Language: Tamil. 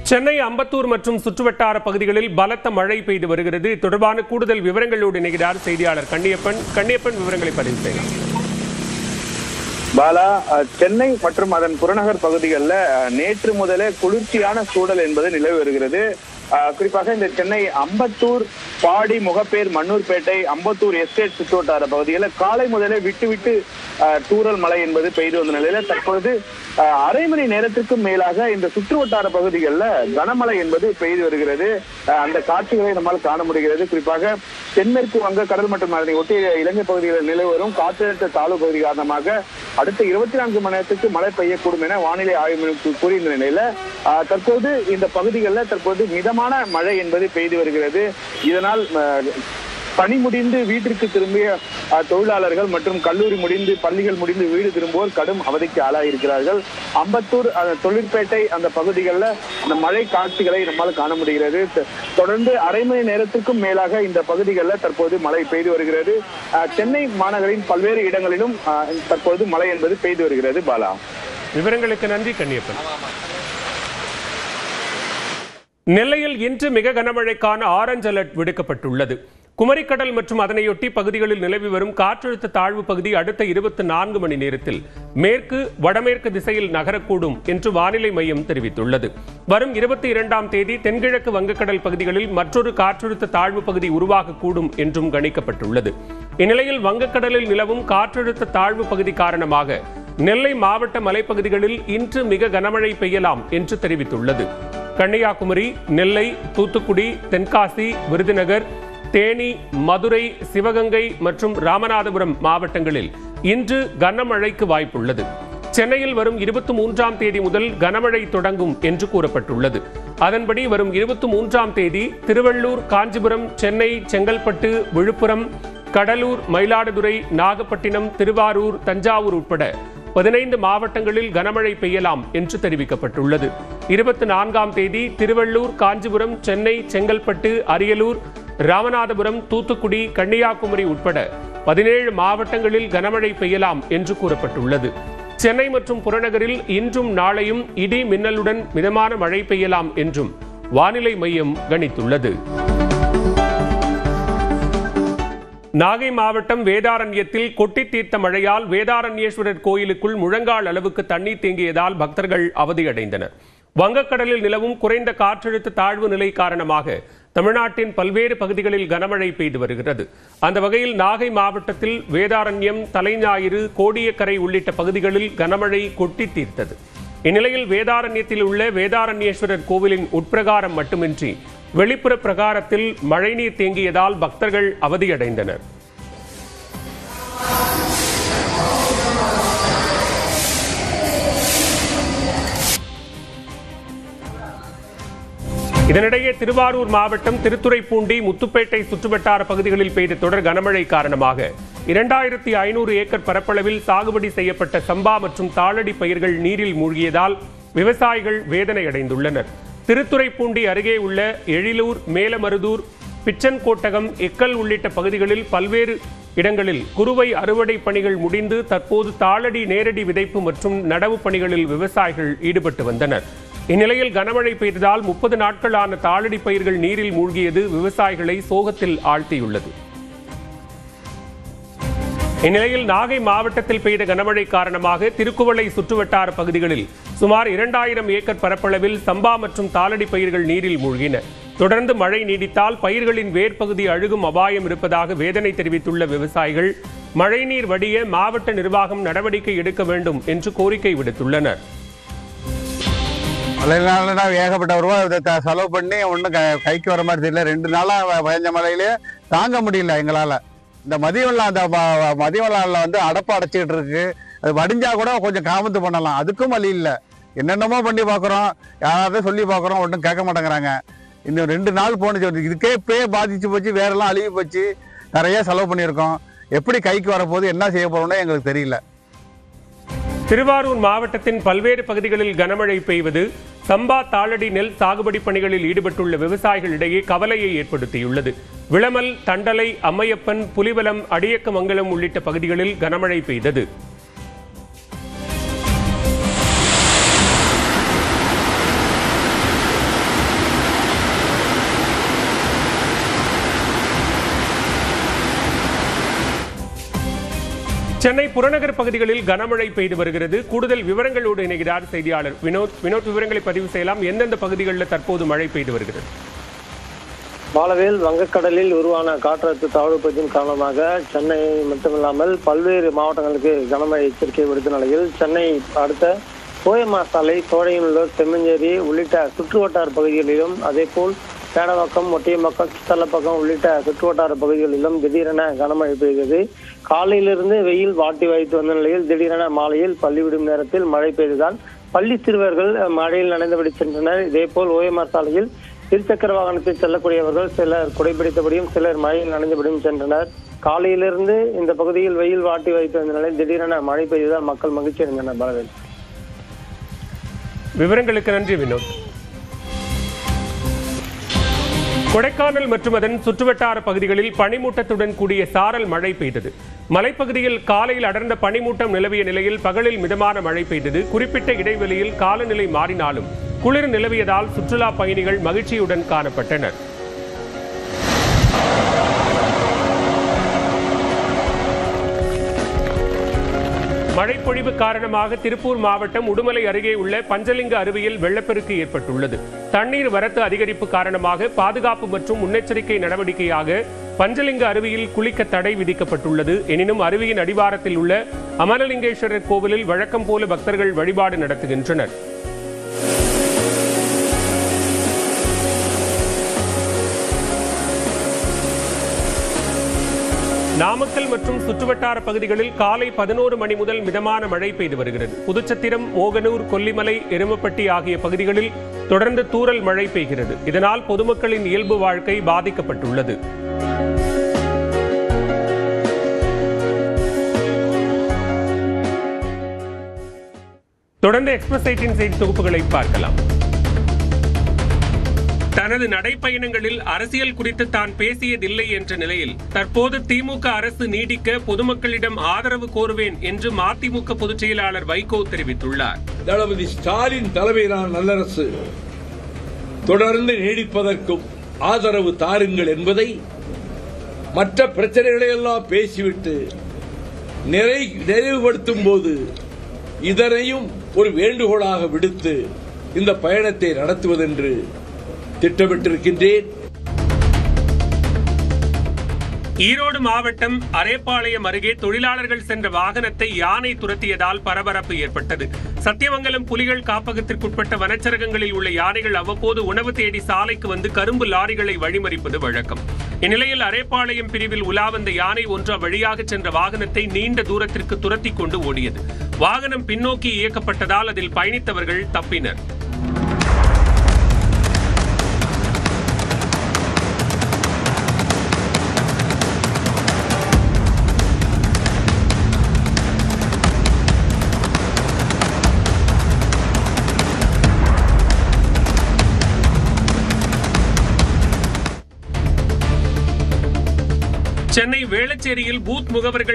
சென்னை அம்பத்தூர் மற்றும் சுற்றுவட்டார பகுதிகளில் பலத்த மழை பெய்து வருகிறது. தொடர்பான கூடுதல் விவரங்களோடு இணைகிறார் செய்தியாளர் கண்ணியப்பன். விவரங்களை பதிவு செய்யலாம். பாலா, சென்னை மற்றும் அதன் புறநகர் பகுதிகளில் நேற்று முதலே குளிர்ச்சியான சூழல் என்பது நிலவி வருகிறது. குறிப்பாக இந்த சென்னை அம்பத்தூர், பாடி, முகப்பேர், மண்ணூர்பேட்டை, அம்பத்தூர் எஸ்டேட் சுற்றுவட்டார பகுதிகளில் காலை முதலே விட்டு தூறல் மழை என்பது பெய்து வந்த நிலையில தற்பொழுது அரை மணி நேரத்திற்கும் மேலாக இந்த சுற்றுவட்டார பகுதிகளில் கனமழை என்பது பெய்து வருகிறது. அந்த காட்சிகளை நம்மால் காண முடிகிறது. குறிப்பாக தென்மேற்கு வங்க கடல் மற்றும் அதனை ஒட்டிய இலங்கை பகுதிகளில் நிலவி வரும் காற்றழுத்த தாழ்வு பகுதி காரணமாக அடுத்த 24 மணி நேரத்துக்கு மழை பெய்யக்கூடும் என வானிலை ஆய்வு மையம் கூறியிருந்த நிலையில தற்போது இந்த பகுதிகளில் தற்போது மிதமான மழை என்பது பெய்து வருகிறது. இதனால் பணி முடிந்து வீட்டிற்கு திரும்பிய தொழிலாளர்கள் மற்றும் கல்லூரி முடிந்து பள்ளிகள் முடிந்து வீடு திரும்புவோர் கடும் அவதிக்கு ஆளாயிருக்கிறார்கள். அம்பத்தூர் தொழிற்பேட்டை அந்த பகுதிகளில் அந்த மழை காட்சிகளை நம்மால் காண முடிகிறது. தொடர்ந்து அரை மணி நேரத்திற்கும் மேலாக இந்த பகுதிகளில் தற்போது மழை பெய்து வருகிறது. சென்னை மாநகரின் பல்வேறு இடங்களிலும் தற்போது மழை என்பது பெய்து வருகிறது. பாலா, விவரங்களுக்கு நன்றி கண்ணியப்பன். நெல்லையில் இன்று மிக கனமழைக்கான ஆரஞ்ச் அலர்ட் விடுக்கப்பட்டுள்ளது. குமரிக்கடல் மற்றும் அதனையொட்டி பகுதிகளில் நிலவி வரும் காற்றழுத்த தாழ்வு பகுதி அடுத்த 24 மணி நேரத்தில் மேற்கு வடமேற்கு திசையில் நகரக்கூடும் என்று வானிலை மையம் தெரிவித்துள்ளது. வரும் 22ஆம் தேதி தென்கிழக்கு வங்கக்கடல் பகுதிகளில் மற்றொரு காற்றழுத்த தாழ்வு பகுதி உருவாகக்கூடும் என்றும் கணிக்கப்பட்டுள்ளது. இந்நிலையில் வங்கக்கடலில் நிலவும் காற்றழுத்த தாழ்வு பகுதி காரணமாக நெல்லை மாவட்ட மலைப்பகுதிகளில் இன்று மிக கனமழை பெய்யலாம் என்று தெரிவித்துள்ளது. கன்னியாகுமரி, நெல்லை, தூத்துக்குடி, தென்காசி, விருதுநகர், தேனி, மதுரை, சிவகங்கை மற்றும் ராமநாதபுரம் மாவட்டங்களில் இன்று கனமழைக்கு வாய்ப்புள்ளது. சென்னையில் வரும் 23ஆம் தேதி முதல் கனமழை தொடங்கும் என்று கூறப்பட்டுள்ளது. அதன்படி வரும் 23ஆம் தேதி திருவள்ளூர், காஞ்சிபுரம், சென்னை, செங்கல்பட்டு, விழுப்புரம், கடலூர், மயிலாடுதுறை, நாகப்பட்டினம், திருவாரூர், தஞ்சாவூர் உட்பட 15 மாவட்டங்களில் கனமழை பெய்யலாம் என்று தெரிவிக்கப்பட்டுள்ளது. 24ஆம் தேதி திருவள்ளூர், காஞ்சிபுரம், சென்னை, செங்கல்பட்டு, அரியலூர், ராமநாதபுரம், தூத்துக்குடி, கன்னியாகுமரி உட்பட 17 மாவட்டங்களில் கனமழை பெய்யலாம் என்று கூறப்பட்டுள்ளது. சென்னை மற்றும் புறநகரில் இன்றும் நாளையும் இடி மின்னலுடன் மிதமான மழை பெய்யலாம் என்றும் வானிலை மையம் கணித்துள்ளது. நாகை மாவட்டம் வேதாரண்யத்தில் கொட்டி தீர்த்த மழையால் வேதாரண்யேஸ்வரர் கோயிலுக்குள் முழங்கால் அளவுக்கு தண்ணீர் தேங்கியதால் பக்தர்கள் அவதியடைந்தனர். வங்கக்கடலில் நிலவும் குறைந்த காற்றழுத்த தாழ்வு நிலை காரணமாக தமிழ்நாட்டின் பல்வேறு பகுதிகளில் கனமழை பெய்து வருகிறது. அந்த வகையில் நாகை மாவட்டத்தில் வேதாரண்யம், தலைஞாயிறு, கோடியக்கரை உள்ளிட்ட பகுதிகளில் கனமழை கொட்டி தீர்த்தது. இந்நிலையில் வேதாரண்யத்தில் உள்ள வேதாரண்யேஸ்வரர் கோவிலின் உட்பிரகாரம் மட்டுமின்றி வெளிப்புற பிரகாரத்தில் மழைநீர் தேங்கியதால் பக்தர்கள் அவதியடைந்தனர். இதனிடையே திருவாரூர் மாவட்டம் திருத்துறைப்பூண்டி, முத்துப்பேட்டை சுற்றுவட்டார பகுதிகளில் பெய்த தொடர் கனமழை காரணமாக 2500 ஏக்கர் பரப்பளவில் சாகுபடி செய்யப்பட்ட சம்பா மற்றும் தாளடி பயிர்கள் நீரில் மூழ்கியதால் விவசாயிகள் வேதனை அடைந்துள்ளனர். திருத்துறைப்பூண்டி அருகே உள்ள எழிலூர், மேலமருதூர், பிச்சன்கோட்டகம், எக்கல் உள்ளிட்ட பகுதிகளில் பல்வேறு இடங்களில் குறுவை அறுவடை பணிகள் முடிந்து தற்போது தாளடி நேரடி விதைப்பு மற்றும் நடவு பணிகளில் விவசாயிகள் ஈடுபட்டு வந்தனர். இந்நிலையில் கனமழை பெய்ததால் 30 நாட்களான தாளடி பயிர்கள் நீரில் மூழ்கியது விவசாயிகளை சோகத்தில் ஆழ்த்தியுள்ளது. இந்நிலையில் நாகை மாவட்டத்தில் பெய்த கனமழை காரணமாக திருக்குவளை சுற்றுவட்டார பகுதிகளில் சுமார் 2000 ஏக்கர் பரப்பளவில் சம்பா மற்றும் தாளடி பயிர்கள் நீரில் மூழ்கின. தொடர்ந்து மழை நீடித்தால் பயிர்களின் வேர்பகுதி அழுகும் அபாயம் இருப்பதாக வேதனை தெரிவித்துள்ள விவசாயிகள் மழைநீர் வடிய மாவட்ட நிர்வாகம் நடவடிக்கை எடுக்க வேண்டும் என்று கோரிக்கை விடுத்துள்ளனர். ஏகப்பட்ட ரூபா செலவு பண்ணி ஒன்றும் கைக்கு வர மாதிரி தெரியல. 2 நாளாக பயஞ்ச மழையிலே தாங்க முடியல எங்களால். இந்த மதியவெள்ளால வந்து அடப்பு அடைச்சிக்கிட்டு இருக்கு. அது வடிஞ்சா கூட கொஞ்சம் காமத்து பண்ணலாம், அதுக்கும் வழி இல்லை. என்னென்னமோ பண்ணி பார்க்குறோம், யாராவது சொல்லி பார்க்குறோம், ஒன்றும் கேட்க மாட்டேங்கிறாங்க. இன்னும் 2 நாள் போணுச்சு, இதுக்கே இப்பயே பாதிச்சு போச்சு, வேறெல்லாம் அழுகி போச்சு, நிறைய செலவு பண்ணியிருக்கோம். எப்படி கைக்கு வரப்போகுது, என்ன செய்ய போறோம்னு எங்களுக்கு தெரியல. திருவாரூர் மாவட்டத்தின் பல்வேறு பகுதிகளில் கனமழை பெய்வது சம்பா, தாளடி நெல் சாகுபடி பணிகளில் ஈடுபட்டுள்ள விவசாயிகளிடையே கவலையை ஏற்படுத்தியுள்ளது. விளமல், தண்டலை, அம்மையப்பன், புலிவலம், அடியக்கமங்கலம் உள்ளிட்ட பகுதிகளில் கனமழை பெய்தது. சென்னை புறநகர் பகுதிகளில் கனமழை பெய்து வருகிறது. கூடுதல் விவரங்களோடு இணைகிறார் செய்தியாளர் வினோத். விவரங்களை பதிவு செய்யலாம். எந்தெந்த பகுதிகளில் தற்போது மழை பெய்து வருகிறது? பாலவேல், வங்கக்கடலில் உருவான காற்றழுத்த தாழ்வு பகுதியின் காரணமாக சென்னை மட்டுமில்லாமல் பல்வேறு மாவட்டங்களுக்கு கனமழை எச்சரிக்கை விடுத்த நிலையில் சென்னை அடுத்த ஓஎம்ஆர் சாலை, சோழையநல்லூர், செம்மஞ்சேரி உள்ளிட்ட சுற்றுவட்டார பகுதிகளிலும் அதேபோல் சேடவாக்கம், ஒட்டியம்பாக்கம், சித்தலப்பாக்கம் உள்ளிட்ட சுற்றுவட்டார பகுதிகளிலும் திடீரென கனமழை பெய்தது. காலையிலிருந்து வெயில் வாட்டி வைத்து வந்த நிலையில் திடீரென மாலையில் பள்ளி விடும் நேரத்தில் மழை பெய்ததால் பள்ளி சிறுவர்கள் மழையில் நனைந்தபடி சென்றனர். இதேபோல் ஓஎம்ஆர் சாலையில் இருசக்கர வாகனத்தில் செல்லக்கூடியவர்கள் சிலர் குடைபிடித்தபடியும் சிலர் மழையில் நனைந்தபடியும் சென்றனர். காலையிலிருந்து இந்த பகுதியில் வெயில் வாட்டி வைத்து வந்த நிலையில் திடீரென மழை பெய்ததால் மக்கள் மகிழ்ச்சி அடைந்தனர். பாலவேல், விவரங்களுக்கு நன்றி வினோத். கொடைக்கானல் மற்றும் அதன் சுற்றுவட்டார பகுதிகளில் பனிமூட்டத்துடன் கூடிய சாரல் மழை பெய்தது. மலைப்பகுதியில் காலையில் அடர்ந்த பனிமூட்டம் நிலவிய நிலையில் பகலில் மிதமான மழை பெய்தது. குறிப்பிட்ட இடைவெளியில் காலநிலை மாறினாலும் குளிர் நிலவியதால் சுற்றுலா பயணிகள் மகிழ்ச்சியுடன் காணப்பட்டனர். மழைப்பொழிவு காரணமாக திருப்பூர் மாவட்டம் உடுமலை அருகே உள்ள பஞ்சலிங்க அருவியில் வெள்ளப்பெருக்கு ஏற்பட்டுள்ளது. தண்ணீர் வரத்து அதிகரிப்பு காரணமாக பாதுகாப்பு மற்றும் முன்னெச்சரிக்கை நடவடிக்கையாக பஞ்சலிங்க அருவியில் குளிக்க தடை விதிக்கப்பட்டுள்ளது. எனினும் அருவியின் அடிவாரத்தில் உள்ள அமலலிங்கேஸ்வரர் கோவிலில் வழக்கம் போல பக்தர்கள் வழிபாடு நடத்துகின்றனர். நாமக்கல் மற்றும் சுற்றுவட்டார பகுதிகளில் காலை 11 மணி முதல் மிதமான மழை பெய்து வருகிறது. புதுச்சத்திரம், மோகனூர், கொல்லிமலை, எருமப்பட்டி ஆகிய பகுதிகளில் தொடர்ந்து தூறல் மழை பெய்கிறது. இதனால் பொதுமக்களின் இயல்பு வாழ்க்கை பாதிக்கப்பட்டுள்ளது. தொடர்ந்து எக்ஸ்பிரஸ் 18 செய்தி தொகுப்புகளை பார்க்கலாம். தனது நடைப்பயணங்களில் அரசியல் குறித்து தான் பேசியதில்லை என்ற நிலையில் தற்போது திமுக அரசு நீடிக்க பொதுமக்களிடம் ஆதரவு கோருவேன் என்று மதிமுக பொதுச் செயலாளர் வைகோ தெரிவித்துள்ளார். தளபதி ஸ்டாலின் தலைமையிலான நல்லரசு தொடர்ந்து நீடிப்பதற்கும் ஆதரவு தாருங்கள் என்பதை மற்ற பிரச்சனைகளை எல்லாம் பேசிவிட்டு நிறைவுபடுத்தும் போது இதனையும் ஒரு வேண்டுகோளாக விடுத்து இந்த பயணத்தை நடத்துவதென்று திட்டமிட்டிருக்கின்றேன். ஈரோடு மாவட்டம் அரேபாளையம் அருகே தொழிலாளர்கள் சென்ற வாகனத்தை யானை துரத்தியதால் பரபரப்பு ஏற்பட்டது. சத்தியமங்கலம் புலிகள் காப்பகத்திற்குட்பட்ட வனச்சரகங்களில் உள்ள யானைகள் அவ்வப்போது உணவு தேடி சாலைக்கு வந்து கரும்பு லாரிகளை வழிமறிப்பது வழக்கம். இந்நிலையில் அரேபாளையம் பிரிவில் உலா வந்த யானை ஒன்று வழியாக சென்ற வாகனத்தை நீண்ட தூரத்திற்கு துரத்தி கொண்டு ஓடியது. வாகனம் பின்னோக்கி இயக்கப்பட்டதால் அதில் பயணித்தவர்கள் தப்பினர். சென்னை வேளச்சேரியில் பூத் முகவர்கள்